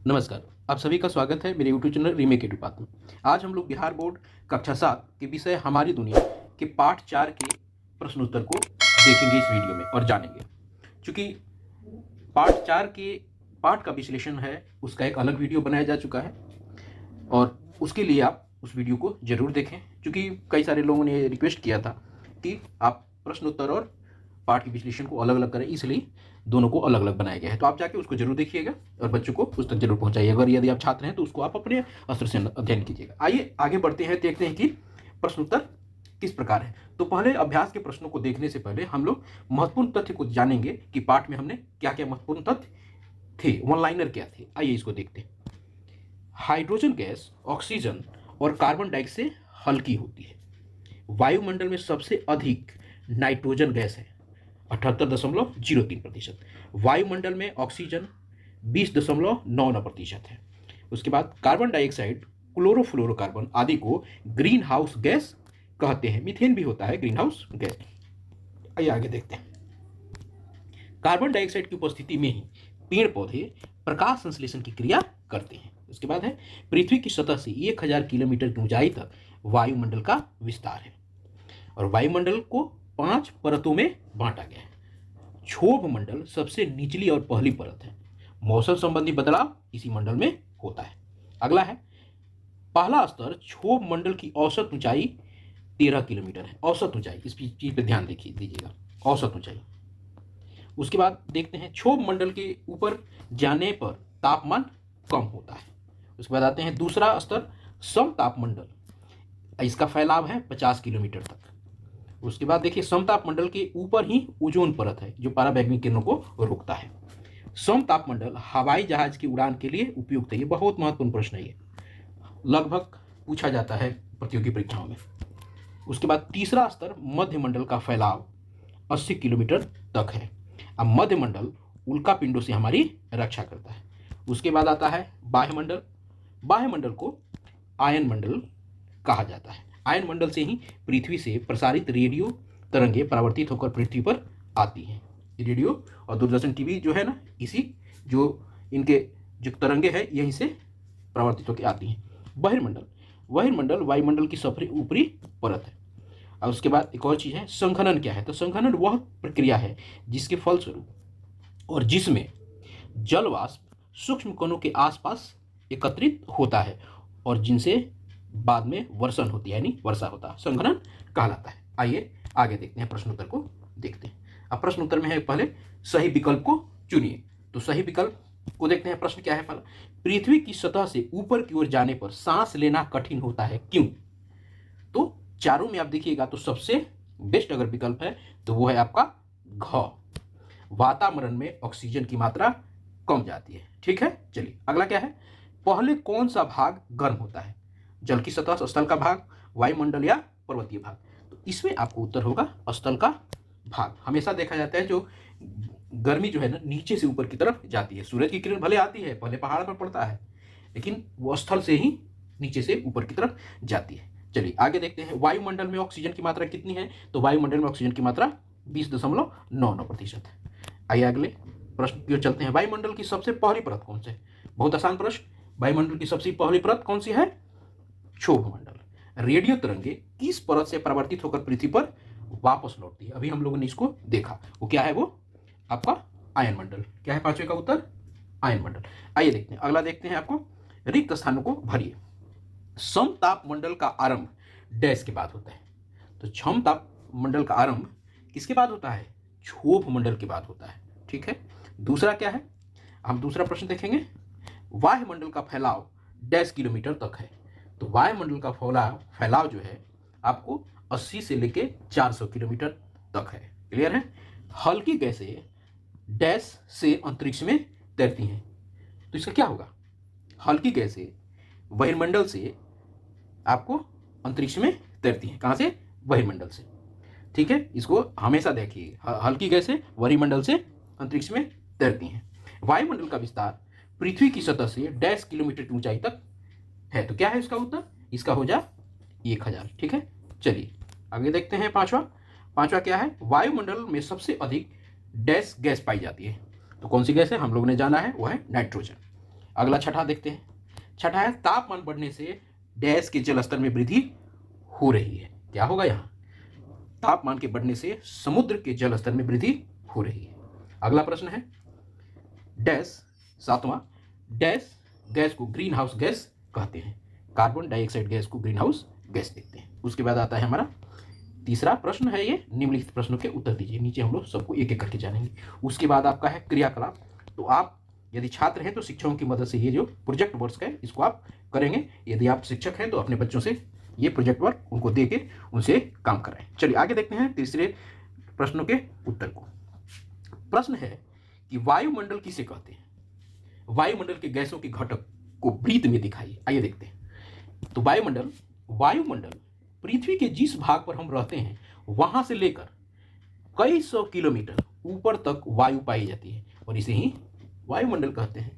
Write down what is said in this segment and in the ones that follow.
नमस्कार, आप सभी का स्वागत है मेरे यूट्यूब चैनल रीमेक एडुपात में। आज हम लोग बिहार बोर्ड कक्षा 7 के विषय हमारी दुनिया के पाठ 4 के प्रश्नोत्तर को देखेंगे इस वीडियो में और जानेंगे। चूँकि पाठ 4 के पाठ का विश्लेषण है, उसका एक अलग वीडियो बनाया जा चुका है और उसके लिए आप उस वीडियो को ज़रूर देखें। चूँकि कई सारे लोगों ने रिक्वेस्ट किया था कि आप प्रश्नोत्तर और पाठ के विश्लेषण को अलग अलग करें, इसलिए दोनों को अलग अलग बनाया गया है। तो आप जाके उसको जरूर देखिएगा और बच्चों को उस तक जरूर पहुंचाइएगा। अगर यदि आप छात्र हैं तो उसको आप अपने स्तर से अध्ययन कीजिएगा। आइए आगे बढ़ते हैं, देखते हैं कि प्रश्नोत्तर किस प्रकार है। तो पहले अभ्यास के प्रश्नों को देखने से पहले हम लोग महत्वपूर्ण तथ्य को जानेंगे कि पाठ में हमने क्या क्या महत्वपूर्ण तथ्य थे, वन लाइनर क्या थे। आइए इसको देखते हैं। हाइड्रोजन गैस ऑक्सीजन और कार्बन डाइऑक्साइड से हल्की होती है। वायुमंडल में सबसे अधिक नाइट्रोजन गैस है 78.03%। वायुमंडल में ऑक्सीजन 20.99% है। उसके बाद कार्बन डाइऑक्साइड, क्लोरोफ्लोरोकार्बन आदि को ग्रीन हाउस गैस कहते हैं। मीथेन भी होता है ग्रीन हाउस गैस। आइए आगे देखते हैं। कार्बन डाइऑक्साइड की उपस्थिति में ही पेड़ पौधे प्रकाश संश्लेषण की क्रिया करते हैं। उसके बाद है पृथ्वी की सतह से 1000 किलोमीटर की ऊंचाई तक वायुमंडल का विस्तार है और वायुमंडल को 5 परतों में बांटा गया है। क्षोभ मंडल सबसे निचली और पहली परत है। मौसम संबंधी बदलाव इसी मंडल में होता है। अगला है पहला स्तर क्षोभ मंडल की औसत ऊंचाई 13 किलोमीटर है। औसत ऊंचाई, इस चीज पे ध्यान दीजिएगा, औसत ऊंचाई। उसके बाद देखते हैं क्षोभ मंडल के ऊपर जाने पर तापमान कम होता है। उसके बाद आते हैं दूसरा स्तर समताप मंडल, इसका फैलाव है 50 किलोमीटर तक। उसके बाद देखिए समताप मंडल के ऊपर ही ओजोन परत है जो पराबैंगनी किरणों को रोकता है। समताप मंडल हवाई जहाज की उड़ान के लिए उपयुक्त है। ये बहुत महत्वपूर्ण प्रश्न है, ये लगभग पूछा जाता है प्रतियोगी परीक्षाओं में। उसके बाद तीसरा स्तर मध्य मंडल का फैलाव 80 किलोमीटर तक है। अब मध्य मंडल उल्का पिंडों से हमारी रक्षा करता है। उसके बाद आता है बाह्यमंडल। बाह्यमंडल को आयन मंडल कहा जाता है। आयन मंडल से ही पृथ्वी से प्रसारित रेडियो तरंगे परावर्तित होकर पृथ्वी पर आती हैं। रेडियो और दूरदर्शन टीवी जो है ना, इसी जो इनके जो तरंगे हैं यहीं से परावर्तित होकर आती हैं। बहिर्मंडल, बहिर्मंडल वायुमंडल की सबसे ऊपरी परत है। और उसके बाद एक और चीज़ है संघनन। क्या है? तो संघनन वह प्रक्रिया है जिसके फलस्वरूप और जिसमें जल वाष्प सूक्ष्म कणों के आसपास एकत्रित होता है और जिनसे बाद में वर्षण होती है, यानी वर्षा होता है, संघनन कहलाता है। आइए आगे देखते हैं, प्रश्नोत्तर को देखते हैं। अब प्रश्नोत्तर में है पहले सही विकल्प को चुनिए। तो सही विकल्प को देखते हैं। प्रश्न क्या है? पहला, पृथ्वी की सतह से ऊपर की ओर जाने पर सांस लेना कठिन होता है, क्यों? तो चारों में आप देखिएगा तो सबसे बेस्ट अगर विकल्प है तो वो है आपका घ, वातावरण में ऑक्सीजन की मात्रा कम जाती है। ठीक है, चलिए अगला क्या है? पहले कौन सा भाग गर्म होता है? जल की सतह, स्थल का भाग, वायुमंडल या पर्वतीय भाग? तो इसमें आपको उत्तर होगा स्थल का भाग। हमेशा देखा जाता है जो गर्मी जो है ना नीचे से ऊपर की तरफ जाती है। सूरज की किरण भले आती है, पहले पहाड़ पर पड़ता है, लेकिन वो स्थल से ही नीचे से ऊपर की तरफ जाती है। चलिए आगे देखते हैं। वायुमंडल में ऑक्सीजन की मात्रा कितनी है? तो वायुमंडल में ऑक्सीजन की मात्रा 20.99% है। आइए अगले प्रश्न की ओर चलते हैं। वायुमंडल की सबसे पहली परत कौन सी है? बहुत आसान प्रश्न। वायुमंडल की सबसे पहली परत कौन सी है? क्षोभ मंडल। रेडियो तरंगे किस परत से परावर्तित होकर पृथ्वी पर वापस लौटती है? अभी हम लोगों ने इसको देखा, वो क्या है? वो आपका आयन मंडल। क्या है पांचवे का उत्तर? आयन मंडल। आइए देखते हैं, अगला देखते हैं। आपको रिक्त स्थानों को भरिए। समताप मंडल का आरंभ डैश के बाद होता है। तो समताप मंडल का आरंभ किसके बाद होता है? क्षोभ मंडल के बाद होता है। ठीक है, दूसरा क्या है? हम दूसरा प्रश्न देखेंगे। वायुमंडल का फैलाव डैश किलोमीटर तक है। तो वायुमंडल का फैलाव जो है आपको 80 से लेके 400 किलोमीटर तक है। क्लियर है? हल्की गैसें डैश से अंतरिक्ष में तैरती हैं। तो इसका क्या होगा? हल्की गैसें बहिर्मंडल से आपको अंतरिक्ष में तैरती हैं। कहाँ से? बहिर्मंडल से। ठीक है, इसको हमेशा देखिए। हल्की गैसें बहिर्मंडल से अंतरिक्ष में तैरती हैं। वायुमंडल का विस्तार पृथ्वी की सतह से डैश किलोमीटर की ऊंचाई तक है। तो क्या है इसका उत्तर? इसका हो जा 1000। ठीक है, चलिए आगे देखते हैं। पांचवा क्या है? वायुमंडल में सबसे अधिक डैश गैस पाई जाती है। तो कौन सी गैस है? हम लोगों ने जाना है, वो है नाइट्रोजन। अगला छठा देखते हैं। छठा है तापमान बढ़ने से डैश के जल स्तर में वृद्धि हो रही है। क्या होगा यहाँ? तापमान के बढ़ने से समुद्र के जल स्तर में वृद्धि हो रही है। अगला प्रश्न है डैश, सातवां, डैश गैस को ग्रीन हाउस गैस कहते हैं। कार्बन डाइऑक्साइड गैस को ग्रीन हाउस गैस देखते हैं। उसके बाद आता है हमारा तीसरा प्रश्न है ये, निम्नलिखित प्रश्नों के उत्तर दीजिए। नीचे हम लोग सबको एक एक करके जानेंगे। उसके बाद आपका है क्रियाकलाप। तो आप यदि छात्र हैं तो शिक्षकों की मदद से ये जो प्रोजेक्ट वर्क है इसको आप करेंगे। यदि आप शिक्षक हैं तो अपने बच्चों से ये प्रोजेक्ट वर्क उनको दे के उनसे काम कराएं। चलिए आगे देखते हैं तीसरे प्रश्नों के उत्तर को। प्रश्न है कि वायुमंडल किसे कहते हैं? वायुमंडल के गैसों के घटक को वृत्त में दिखाइए। आइए देखते हैं। तो वायुमंडल पृथ्वी के जिस भाग पर हम रहते हैं वहां से लेकर कई सौ किलोमीटर ऊपर तक वायु पाई जाती है और इसे ही वायुमंडल कहते हैं।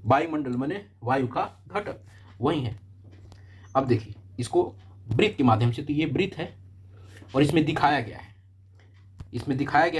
वायुमंडल माने वायु का घटक वही है। अब देखिए इसको वृत्त के माध्यम से, तो ये वृत्त है और इसमें दिखाया गया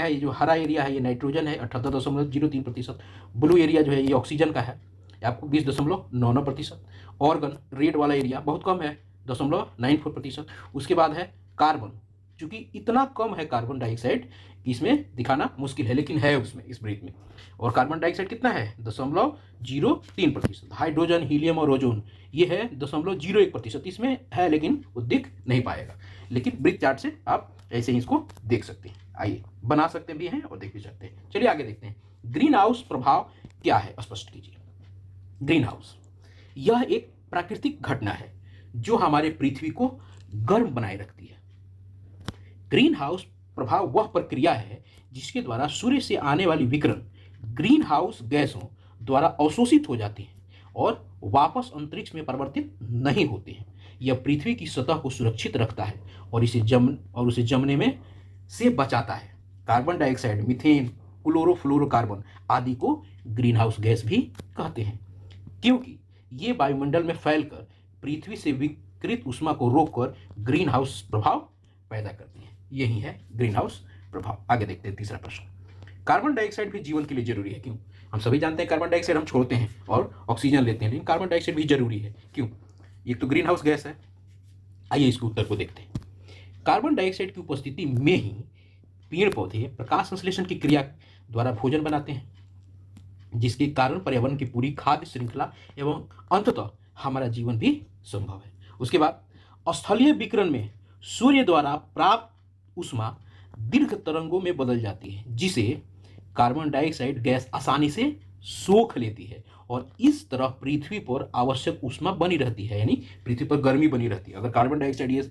है, ये जो हरा एरिया है ये नाइट्रोजन है 78.03%, ब्लू एरिया जो है ये ऑक्सीजन का है आपको 20.99%, ऑर्गन रेड वाला एरिया बहुत कम है 0.94%। उसके बाद है कार्बन, चूंकि इतना कम है कार्बन डाइऑक्साइड कि इसमें दिखाना मुश्किल है, लेकिन है उसमें इस ब्रीथ में। और कार्बन डाइऑक्साइड कितना है 0.03%। हाइड्रोजन, हीलियम और ओजोन ये है 0.01%। इसमें है लेकिन वो दिख नहीं पाएगा, लेकिन ब्रीथ चार्ट से आप ऐसे ही इसको देख सकते हैं। आइए बना सकते भी हैं और देख भी सकते हैं। चलिए आगे देखते हैं। ग्रीन हाउस प्रभाव क्या है, स्पष्ट कीजिए। ग्रीन हाउस यह एक प्राकृतिक घटना है जो हमारे पृथ्वी को गर्म बनाए रखती है। ग्रीन हाउस प्रभाव वह प्रक्रिया है जिसके द्वारा सूर्य से आने वाली विकिरण ग्रीन हाउस गैसों द्वारा अवशोषित हो जाती है और वापस अंतरिक्ष में परिवर्तित नहीं होते हैं। यह पृथ्वी की सतह को सुरक्षित रखता है और उसे जमने में से बचाता है। कार्बन डाइऑक्साइड, मीथेन, क्लोरोफ्लोरोकार्बन आदि को ग्रीन हाउस गैस भी कहते हैं, क्योंकि ये वायुमंडल में फैलकर पृथ्वी से विकिरित ऊष्मा को रोककर ग्रीन हाउस प्रभाव पैदा करती है। यही है ग्रीन हाउस प्रभाव। आगे देखते हैं तीसरा प्रश्न। कार्बन डाइऑक्साइड भी जीवन के लिए जरूरी है। क्यों? हम सभी जानते हैं कार्बन डाइऑक्साइड हम छोड़ते हैं और ऑक्सीजन लेते हैं, लेकिन कार्बन डाइऑक्साइड भी जरूरी है। क्यों? एक तो ग्रीन हाउस गैस है। आइए इसके उत्तर को देखते हैं। कार्बन डाइऑक्साइड की उपस्थिति में ही पेड़ पौधे प्रकाश संश्लेषण की क्रिया द्वारा भोजन बनाते हैं, जिसके कारण पर्यावरण की पूरी खाद्य श्रृंखला एवं अंततः हमारा जीवन भी संभव है। उसके बाद स्थलीय विकिरण में सूर्य द्वारा प्राप्त ऊष्मा दीर्घ तरंगों में बदल जाती है, जिसे कार्बन डाइऑक्साइड गैस आसानी से सोख लेती है और इस तरह पृथ्वी पर आवश्यक ऊष्मा बनी रहती है, यानी पृथ्वी पर गर्मी बनी रहती है। अगर कार्बन डाइऑक्साइड ये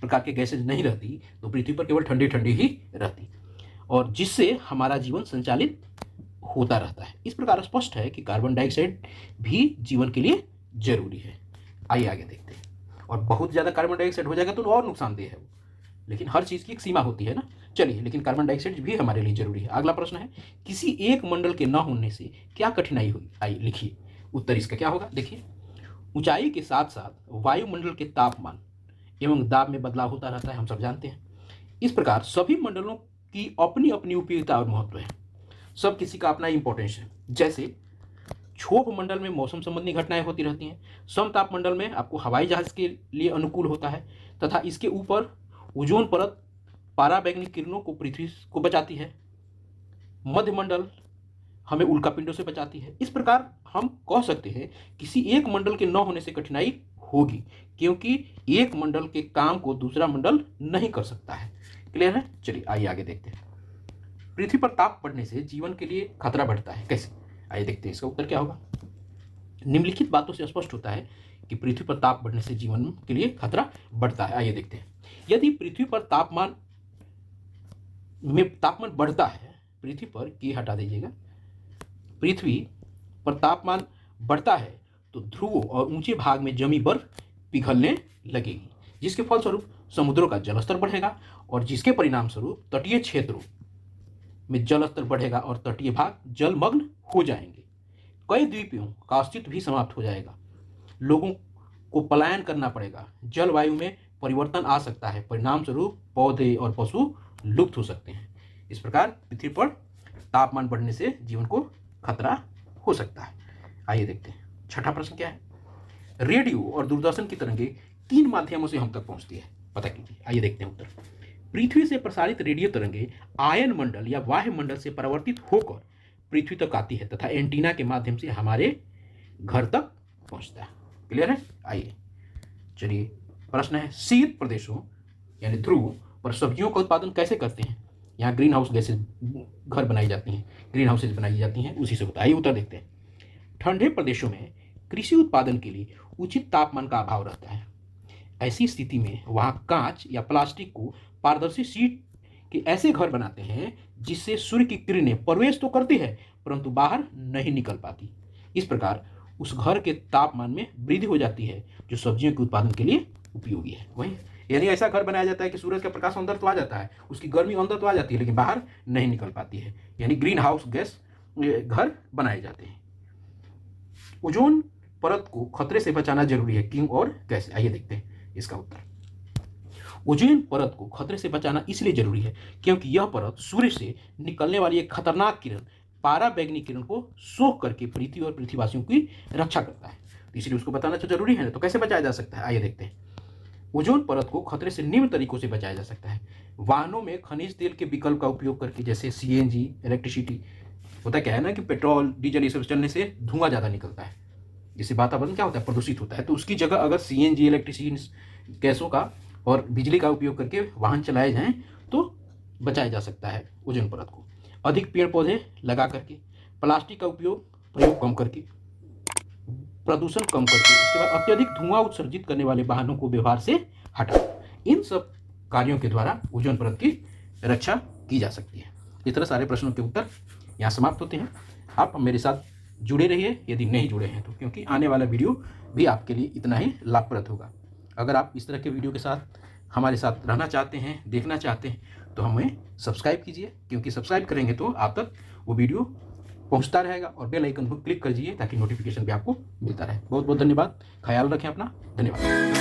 प्रकार के गैसेज नहीं रहती तो पृथ्वी पर केवल ठंडी ठंडी ही रहती और जिससे हमारा जीवन संचालित होता रहता है। इस प्रकार स्पष्ट है कि कार्बन डाइऑक्साइड भी जीवन के लिए जरूरी है। आइए आगे देखते हैं। और बहुत ज़्यादा कार्बन डाइऑक्साइड हो जाएगा तो और नुकसानदेह है वो, लेकिन हर चीज़ की एक सीमा होती है ना। चलिए, लेकिन कार्बन डाइऑक्साइड भी हमारे लिए जरूरी है। अगला प्रश्न है, किसी एक मंडल के न होने से क्या कठिनाई होगी? आइए लिखिए उत्तर इसका क्या होगा। देखिए, ऊंचाई के साथ साथ वायुमंडल के तापमान एवं दाब में बदलाव होता रहता है, हम सब जानते हैं। इस प्रकार सभी मंडलों की अपनी अपनी उपयोगिता और महत्व है। सब किसी का अपना इंपॉर्टेंस है। जैसे क्षोभ मंडल में मौसम संबंधी घटनाएं होती रहती हैं, समताप मंडल में आपको हवाई जहाज के लिए अनुकूल होता है तथा इसके ऊपर ओजोन परत पराबैंगनी किरणों को पृथ्वी को बचाती है, मध्यमंडल हमें उल्कापिंडों से बचाती है। इस प्रकार हम कह सकते हैं किसी एक मंडल के न होने से कठिनाई होगी, क्योंकि एक मंडल के काम को दूसरा मंडल नहीं कर सकता है। क्लियर है? चलिए आइए आगे देखते हैं। पृथ्वी पर ताप बढ़ने से जीवन के लिए खतरा बढ़ता है, कैसे? आइए देखते हैं इसका उत्तर क्या होगा। निम्नलिखित बातों से स्पष्ट होता है कि पृथ्वी पर ताप बढ़ने से जीवन के लिए खतरा बढ़ता है। आइए देखते हैं। यदि पृथ्वी पर तापमान बढ़ता है, पृथ्वी पर की हटा दीजिएगा, पृथ्वी पर तापमान बढ़ता है तो ध्रुवों और ऊंचे भाग में जमी बर्फ पिघलने लगेगी, जिसके फलस्वरूप समुद्रों का जलस्तर बढ़ेगा और जिसके परिणाम स्वरूप तटीय क्षेत्रों में जलस्तर बढ़ेगा और तटीय भाग जलमग्न हो जाएंगे। कई द्वीपों का अस्तित्व भी समाप्त हो जाएगा। लोगों को पलायन करना पड़ेगा। जलवायु में परिवर्तन आ सकता है। परिणाम स्वरूप पौधे और पशु लुप्त हो सकते हैं। इस प्रकार पृथ्वी पर तापमान बढ़ने से जीवन को खतरा हो सकता है। आइए देखते हैं। छठा प्रश्न क्या है? रेडियो और दूरदर्शन की तरंगे किन माध्यमों से हम तक पहुंचती है, पता कीजिए। आइए देखते हैं उत्तर। पृथ्वी से प्रसारित रेडियो तरंगे आयन मंडल या वायु मंडल से परिवर्तित होकर पृथ्वी तक आती है तथा एंटीना के माध्यम से हमारे घर तक पहुंचता है। क्लियर है? आइए चलिए, प्रश्न है शीत प्रदेशों यानी ध्रुव पर सब्जियों का उत्पादन कैसे करते हैं? यहाँ ग्रीन हाउस गैसेज घर बनाई जाती हैं, ग्रीन हाउसेज बनाई जाती हैं, उसी से होता है। आइए उत्तर देखते हैं। ठंडे प्रदेशों में कृषि उत्पादन के लिए उचित तापमान का अभाव रहता है। ऐसी स्थिति में वहाँ कांच या प्लास्टिक को पारदर्शी शीट के ऐसे घर बनाते हैं जिससे सूर्य की किरणें प्रवेश तो करती है परंतु बाहर नहीं निकल पाती। इस प्रकार उस घर के तापमान में वृद्धि हो जाती है जो सब्जियों के उत्पादन के लिए उपयोगी है। वही यानी ऐसा घर बनाया जाता है कि सूरज का प्रकाश अंदर तो आ जाता है, उसकी गर्मी अंदर तो आ जाती है लेकिन बाहर नहीं निकल पाती है, यानी ग्रीन हाउस गैस घर बनाए जाते हैं। ओजोन परत को खतरे से बचाना जरूरी है, क्यों और कैसे? आइए देखते हैं इसका उत्तर। ओजोन परत को खतरे से बचाना इसलिए जरूरी है क्योंकि यह परत सूर्य से निकलने वाली एक खतरनाक किरण पाराबैंगनी किरण को सोख करके पृथ्वी और पृथ्वीवासियों की रक्षा करता है, तो इसलिए उसको बताना तो जरूरी है ना। तो कैसे बचाया जा सकता है? आइए देखते हैं। ओजोन परत को खतरे से निम्न तरीकों से बचाया जा सकता है। वाहनों में खनिज तेल के विकल्प का उपयोग करके, जैसे सीएनजी, इलेक्ट्रिसिटी। होता क्या है ना कि पेट्रोल डीजल ये सब चलने से धुआं ज़्यादा निकलता है, जिससे वातावरण क्या होता है, प्रदूषित होता है। तो उसकी जगह अगर सीएनजी, इलेक्ट्रिसिटी गैसों का और बिजली का उपयोग करके वाहन चलाए जाएं तो बचाया जा सकता है ओजोन परत को। अधिक पेड़ पौधे लगा करके, प्लास्टिक का प्रयोग कम करके, प्रदूषण कम करके, उसके बाद अत्यधिक धुआं उत्सर्जित करने वाले वाहनों को व्यवहार से हटा, इन सब कार्यों के द्वारा ओजोन परत की रक्षा की जा सकती है। इस तरह सारे प्रश्नों के उत्तर यहाँ समाप्त होते हैं। आप मेरे साथ जुड़े रहिए यदि नहीं जुड़े हैं तो, क्योंकि आने वाला वीडियो भी आपके लिए इतना ही लाभप्रद होगा। अगर आप इस तरह के वीडियो के साथ हमारे साथ रहना चाहते हैं, देखना चाहते हैं, तो हमें सब्सक्राइब कीजिए, क्योंकि सब्सक्राइब करेंगे तो आप तक वो वीडियो पहुंचता रहेगा, और बेल आइकन को क्लिक कर दीजिए ताकि नोटिफिकेशन भी आपको मिलता रहे। बहुत बहुत धन्यवाद। ख्याल रखें अपना। धन्यवाद।